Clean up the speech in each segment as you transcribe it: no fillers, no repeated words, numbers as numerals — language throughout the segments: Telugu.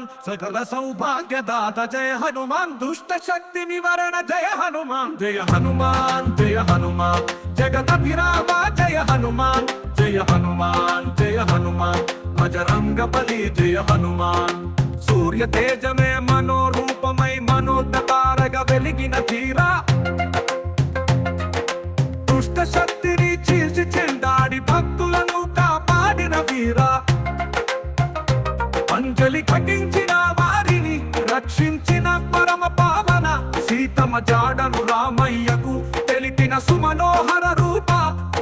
हनुमान सकल सौभाग्यदाता जय हनुमान दुष्ट शक्ति निवारण जय हनुमान जय हनुमान जय हनुमान जगदभिरामा जय हनुमान जय हनुमान जय हनुमान बजरंग बली जय हनुमान सूर्य तेज में मनोरूपमय मनोदतारग వెలిగిన తీరా దుష్ట శక్తిని చీల్చి చెండాడి భక్తులను కాపాడిన వీరా అంజలి ఘటించిన వారిని రక్షించిన పరమ పావన సీతమ జాడను రామయ్యకు తెలిపిన సుమనోహర రూప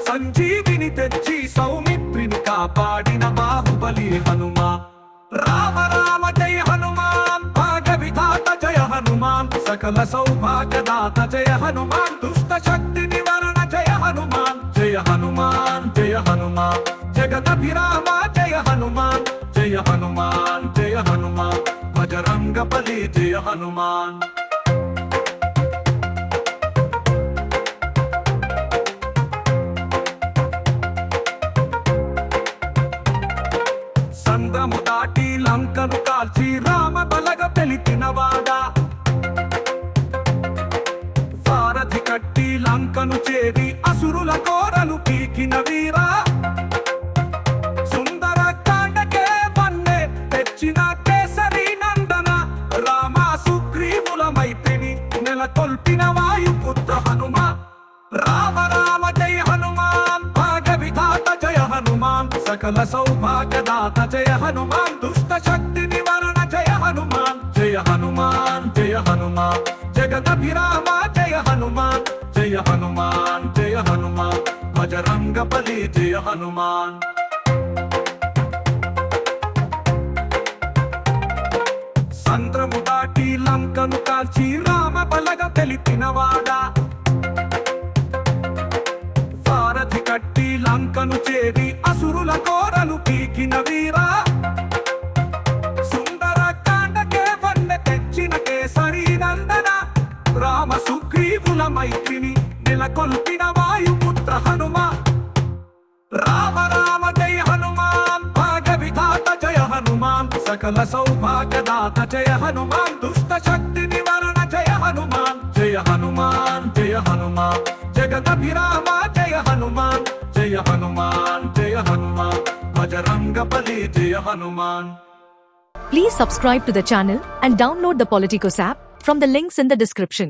సంజీవిని తెచ్చి సౌమిత్రిని కాపాడిన బాహుబలి హనుమా రామ రామ జయ హనుమాన్ భాగ విధాత జయ హనుమాన్ सकल सौभाग्यदाता जय हनुमान दुष्ट शक्ति निवारण जय हनुमान जय हनुमान जय हनुमान जगदभिरामा जय हनुमान जय हनुमान जय हनुमान बजरंग बली जय हनुमान సంద్రము దాటి లంకను కాల్చి రామ బలగ తెలిపినవాడా సారథి కట్టి లంకను చేరి అసురుల కోరలు పీకిన వీరా సుందర కాండకే వన్నె తెచ్చిన కేసరి నందన రామ సుగ్రీవుల మైత్రిని నెలకొల్పిన వాయుపుత్ర హనుమ రామ రామ జయ హనుమాన్ భాగ విధాత జయ హనుమాన్ सकल सौभाग्यदाता जय हनुमान दुष्ट शक्ति निवारण जय हनुमान जय हनुमान जय हनुमान जगदभिरामा जय हनुमान जय हनुमान जय हनुमान बजरंग बली जय हनुमान సంద్రము దాటి లంకను కాల్చి రామ బలగ తెలిపినవాడా సారథి కట్టి లంకను చేరి అసురుల కోరలు పీకిన వీరా సుందర కాండకే వన్నె తెచ్చిన కేసరి నందన రామ సుగ్రీవుల మైత్రిని నెలకొల్పిన వాయుపుత్ర హనుమ రామ రామ జయ హనుమాన్ భాగ విధాత జయ హనుమాన్ सकल सौभाग्यदाता जय हनुमान दुष्ट शक्ति निवारण जय हनुमान जय हनुमान जय हनुमान जगदभिरामा जय हनुमान जय हनुमान जय हनुमान बजरंग बली जय Hanuman Please subscribe to the channel and download the Politicos app from the links in the description.